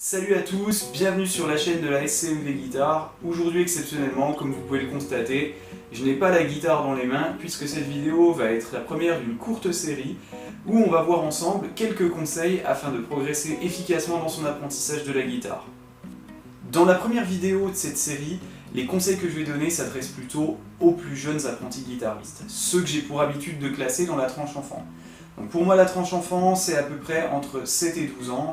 Salut à tous, bienvenue sur la chaîne de la SCMV Guitare. Aujourd'hui exceptionnellement, comme vous pouvez le constater, je n'ai pas la guitare dans les mains puisque cette vidéo va être la première d'une courte série où on va voir ensemble quelques conseils afin de progresser efficacement dans son apprentissage de la guitare. Dans la première vidéo de cette série, les conseils que je vais donner s'adressent plutôt aux plus jeunes apprentis guitaristes, ceux que j'ai pour habitude de classer dans la tranche enfant. Donc pour moi la tranche enfant c'est à peu près entre 7 et 12 ans,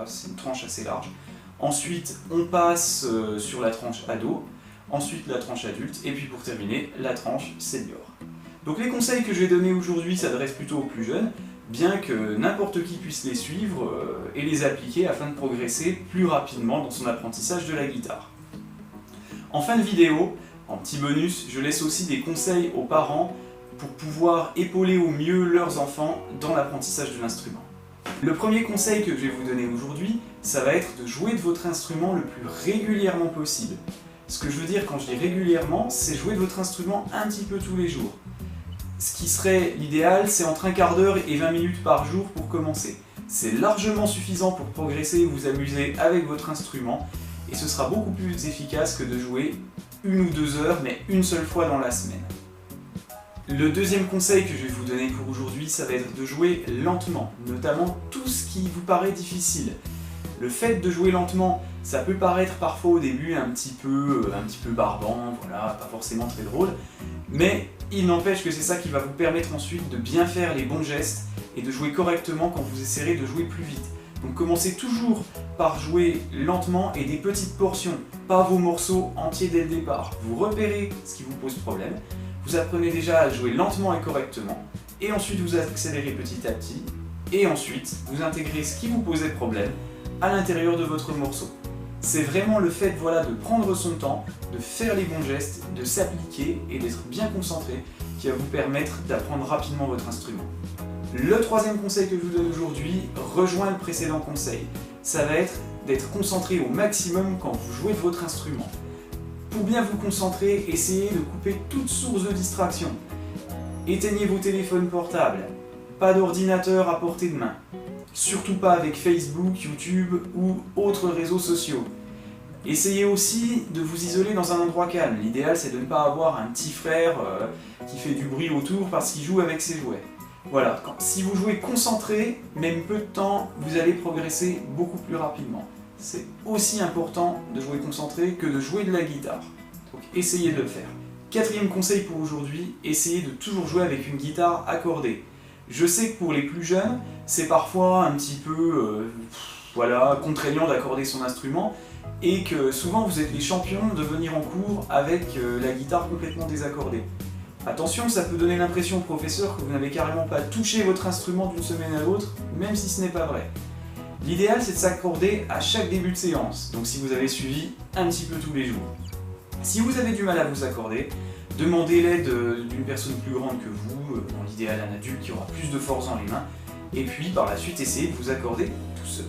c'est une tranche assez large. Ensuite on passe sur la tranche ado, ensuite la tranche adulte, et puis pour terminer la tranche senior. Donc les conseils que je vais donner aujourd'hui s'adressent plutôt aux plus jeunes, bien que n'importe qui puisse les suivre et les appliquer afin de progresser plus rapidement dans son apprentissage de la guitare. En fin de vidéo, en petit bonus, je laisse aussi des conseils aux parents pour pouvoir épauler au mieux leurs enfants dans l'apprentissage de l'instrument. Le premier conseil que je vais vous donner aujourd'hui, ça va être de jouer de votre instrument le plus régulièrement possible. Ce que je veux dire quand je dis régulièrement, c'est jouer de votre instrument un petit peu tous les jours. Ce qui serait l'idéal, c'est entre un quart d'heure et 20 minutes par jour pour commencer. C'est largement suffisant pour progresser et vous amuser avec votre instrument, et ce sera beaucoup plus efficace que de jouer 1 ou 2 heures, mais une seule fois dans la semaine. Le deuxième conseil que je vais vous donner pour aujourd'hui, ça va être de jouer lentement, notamment tout ce qui vous paraît difficile. Le fait de jouer lentement, ça peut paraître parfois au début un petit peu barbant, voilà, pas forcément très drôle, mais il n'empêche que c'est ça qui va vous permettre ensuite de bien faire les bons gestes et de jouer correctement quand vous essaierez de jouer plus vite. Donc commencez toujours par jouer lentement et des petites portions, pas vos morceaux entiers dès le départ. Vous repérez ce qui vous pose problème, vous apprenez déjà à jouer lentement et correctement, et ensuite vous accélérez petit à petit, et ensuite vous intégrez ce qui vous posait problème à l'intérieur de votre morceau. C'est vraiment le fait de prendre son temps, de faire les bons gestes, de s'appliquer et d'être bien concentré qui va vous permettre d'apprendre rapidement votre instrument. Le troisième conseil que je vous donne aujourd'hui rejoint le précédent conseil. Ça va être d'être concentré au maximum quand vous jouez de votre instrument. Pour bien vous concentrer, essayez de couper toute source de distraction. Éteignez vos téléphones portables, pas d'ordinateur à portée de main. Surtout pas avec Facebook, YouTube ou autres réseaux sociaux. Essayez aussi de vous isoler dans un endroit calme. L'idéal c'est de ne pas avoir un petit frère qui fait du bruit autour parce qu'il joue avec ses jouets. Voilà, si vous jouez concentré, même peu de temps, vous allez progresser beaucoup plus rapidement. C'est aussi important de jouer concentré que de jouer de la guitare. Donc essayez de le faire. Quatrième conseil pour aujourd'hui, essayez de toujours jouer avec une guitare accordée. Je sais que pour les plus jeunes, c'est parfois un petit peu contraignant d'accorder son instrument et que souvent vous êtes les champions de venir en cours avec la guitare complètement désaccordée. Attention, ça peut donner l'impression au professeur que vous n'avez carrément pas touché votre instrument d'une semaine à l'autre, même si ce n'est pas vrai. L'idéal c'est de s'accorder à chaque début de séance, donc si vous avez suivi un petit peu tous les jours. Si vous avez du mal à vous accorder, demandez l'aide d'une personne plus grande que vous, dans l'idéal un adulte qui aura plus de force dans les mains, et puis par la suite essayez de vous accorder tout seul.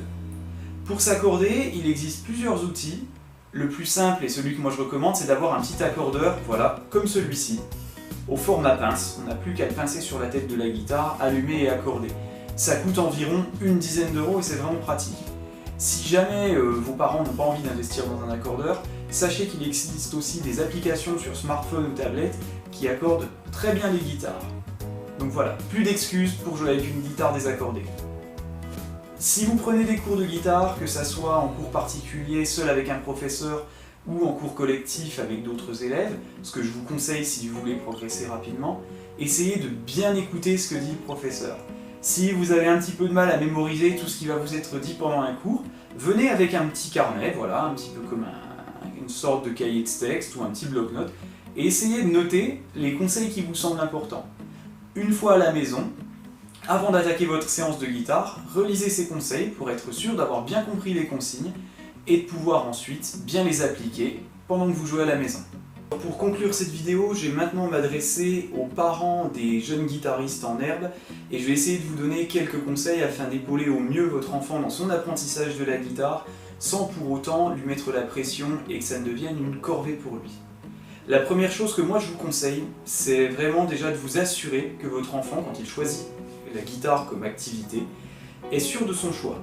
Pour s'accorder, il existe plusieurs outils. Le plus simple et celui que moi je recommande, c'est d'avoir un petit accordeur, voilà, comme celui-ci, au format pince. On n'a plus qu'à le pincer sur la tête de la guitare, allumer et accorder. Ça coûte environ une dizaine d'euros et c'est vraiment pratique. Si jamais vos parents n'ont pas envie d'investir dans un accordeur, sachez qu'il existe aussi des applications sur smartphone ou tablette qui accordent très bien les guitares. Donc voilà, plus d'excuses pour jouer avec une guitare désaccordée. Si vous prenez des cours de guitare, que ça soit en cours particulier, seul avec un professeur, ou en cours collectif avec d'autres élèves, ce que je vous conseille si vous voulez progresser rapidement, essayez de bien écouter ce que dit le professeur. Si vous avez un petit peu de mal à mémoriser tout ce qui va vous être dit pendant un cours, venez avec un petit carnet, voilà, un petit peu comme une sorte de cahier de texte ou un petit bloc-notes, et essayez de noter les conseils qui vous semblent importants. Une fois à la maison, avant d'attaquer votre séance de guitare, relisez ces conseils pour être sûr d'avoir bien compris les consignes et de pouvoir ensuite bien les appliquer pendant que vous jouez à la maison. Pour conclure cette vidéo, je vais maintenant m'adresser aux parents des jeunes guitaristes en herbe et je vais essayer de vous donner quelques conseils afin d'épauler au mieux votre enfant dans son apprentissage de la guitare sans pour autant lui mettre la pression et que ça ne devienne une corvée pour lui. La première chose que moi je vous conseille, c'est vraiment déjà de vous assurer que votre enfant, quand il choisit la guitare comme activité, est sûr de son choix.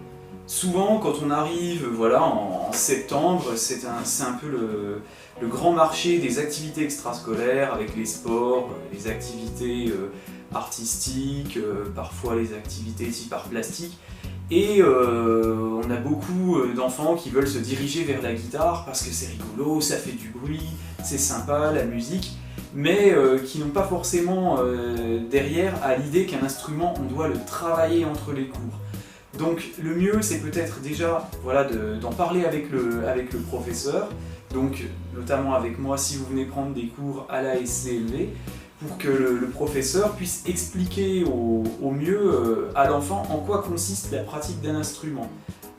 Souvent, quand on arrive voilà, en septembre, c'est un peu le grand marché des activités extrascolaires avec les sports, les activités artistiques, parfois les activités type art plastique. Et on a beaucoup d'enfants qui veulent se diriger vers la guitare parce que c'est rigolo, ça fait du bruit, c'est sympa, la musique, mais qui n'ont pas forcément derrière à l'idée qu'un instrument, on doit le travailler entre les cours. Donc le mieux c'est peut-être déjà voilà, d'en parler avec le professeur, donc notamment avec moi si vous venez prendre des cours à la SCLV, pour que le professeur puisse expliquer au mieux à l'enfant en quoi consiste la pratique d'un instrument.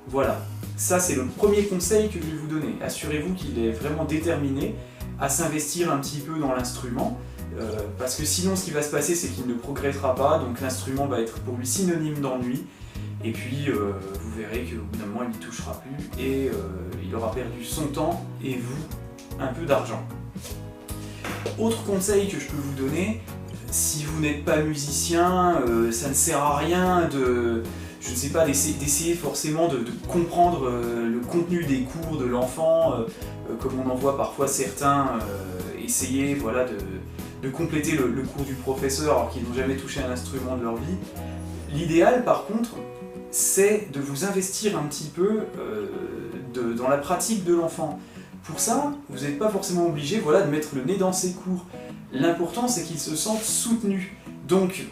Voilà, ça c'est le premier conseil que je vais vous donner. Assurez-vous qu'il est vraiment déterminé à s'investir un petit peu dans l'instrument, parce que sinon ce qui va se passer c'est qu'il ne progressera pas, donc l'instrument va être pour lui synonyme d'ennui, et puis vous verrez qu'au bout d'un moment il n'y touchera plus, et il aura perdu son temps, et vous, un peu d'argent. Autre conseil que je peux vous donner, si vous n'êtes pas musicien, ça ne sert à rien de, je ne sais pas, d'essayer forcément de comprendre le contenu des cours de l'enfant, comme on en voit parfois certains essayer voilà, de compléter le cours du professeur alors qu'ils n'ont jamais touché un instrument de leur vie. L'idéal par contre, c'est de vous investir un petit peu dans la pratique de l'enfant. Pour ça, vous n'êtes pas forcément obligé voilà, de mettre le nez dans ses cours. L'important c'est qu'il se sente soutenu. Donc,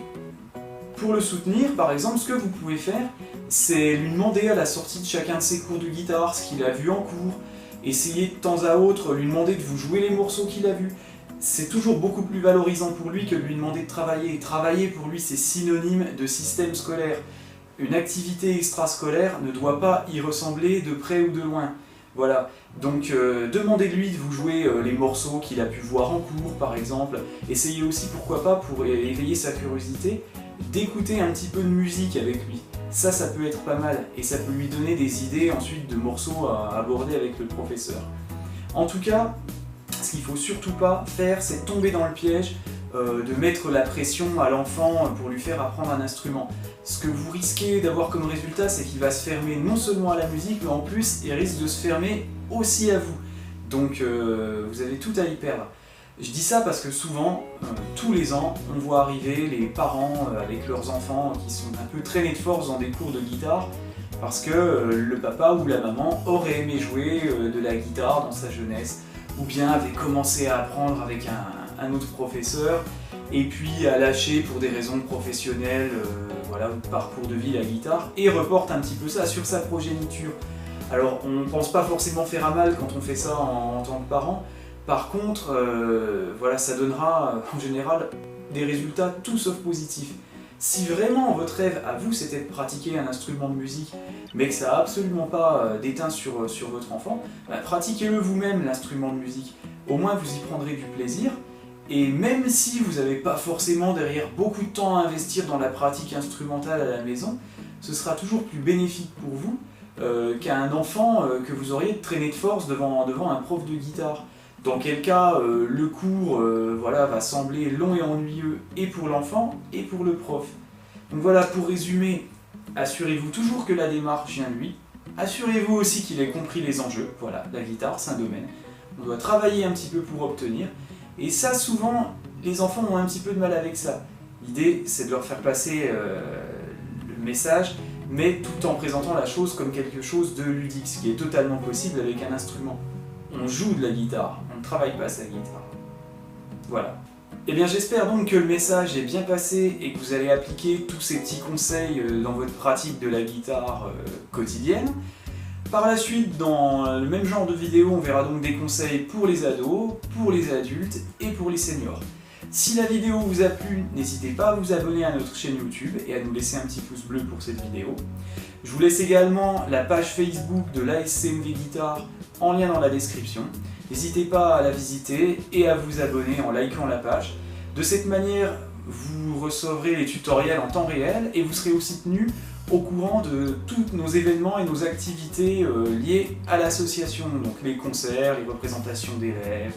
pour le soutenir, par exemple, ce que vous pouvez faire, c'est lui demander à la sortie de chacun de ses cours de guitare ce qu'il a vu en cours, essayer de temps à autre lui demander de vous jouer les morceaux qu'il a vus. C'est toujours beaucoup plus valorisant pour lui que de lui demander de travailler. Et travailler pour lui c'est synonyme de système scolaire. Une activité extrascolaire ne doit pas y ressembler de près ou de loin. Voilà, donc demandez-lui de vous jouer les morceaux qu'il a pu voir en cours par exemple. Essayez aussi, pourquoi pas, pour éveiller sa curiosité, d'écouter un petit peu de musique avec lui. Ça peut être pas mal et ça peut lui donner des idées ensuite de morceaux à aborder avec le professeur. En tout cas, ce qu'il ne faut surtout pas faire, c'est tomber dans le piège de mettre la pression à l'enfant pour lui faire apprendre un instrument. Ce que vous risquez d'avoir comme résultat, c'est qu'il va se fermer non seulement à la musique, mais en plus il risque de se fermer aussi à vous. Donc vous avez tout à y perdre. Je dis ça parce que souvent, tous les ans, on voit arriver les parents avec leurs enfants qui sont un peu traînés de force dans des cours de guitare parce que le papa ou la maman aurait aimé jouer de la guitare dans sa jeunesse, ou bien avait commencé à apprendre avec un autre professeur, et puis a lâché pour des raisons professionnelles, voilà, ou de parcours de vie la guitare, et reporte un petit peu ça sur sa progéniture. Alors on ne pense pas forcément faire à mal quand on fait ça en tant que parent, par contre, voilà, ça donnera en général des résultats tout sauf positifs. Si vraiment votre rêve à vous c'était de pratiquer un instrument de musique, mais que ça n'a absolument pas d'éteint sur votre enfant, bah, pratiquez-le vous-même l'instrument de musique. Au moins vous y prendrez du plaisir, et même si vous n'avez pas forcément derrière beaucoup de temps à investir dans la pratique instrumentale à la maison, ce sera toujours plus bénéfique pour vous qu'un enfant que vous auriez traîné de force devant un prof de guitare. Dans quel cas, le cours voilà, va sembler long et ennuyeux et pour l'enfant et pour le prof. Donc voilà, pour résumer, assurez-vous toujours que la démarche vient de lui. Assurez-vous aussi qu'il ait compris les enjeux. Voilà, la guitare, c'est un domaine. On doit travailler un petit peu pour obtenir. Et ça, souvent, les enfants ont un petit peu de mal avec ça. L'idée, c'est de leur faire passer le message, mais tout en présentant la chose comme quelque chose de ludique, ce qui est totalement possible avec un instrument. On joue de la guitare, on ne travaille pas sa guitare. Voilà. Eh bien j'espère donc que le message est bien passé et que vous allez appliquer tous ces petits conseils dans votre pratique de la guitare quotidienne. Par la suite, dans le même genre de vidéo, on verra donc des conseils pour les ados, pour les adultes et pour les seniors. Si la vidéo vous a plu, n'hésitez pas à vous abonner à notre chaîne YouTube et à nous laisser un petit pouce bleu pour cette vidéo. Je vous laisse également la page Facebook de l'ASCMV Guitare en lien dans la description. N'hésitez pas à la visiter et à vous abonner en likant la page. De cette manière, vous recevrez les tutoriels en temps réel et vous serez aussi tenu au courant de tous nos événements et nos activités liées à l'association, donc les concerts, les représentations d'élèves,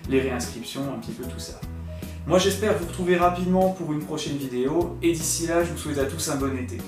les réinscriptions, un petit peu tout ça. Moi j'espère vous retrouver rapidement pour une prochaine vidéo et d'ici là je vous souhaite à tous un bon été.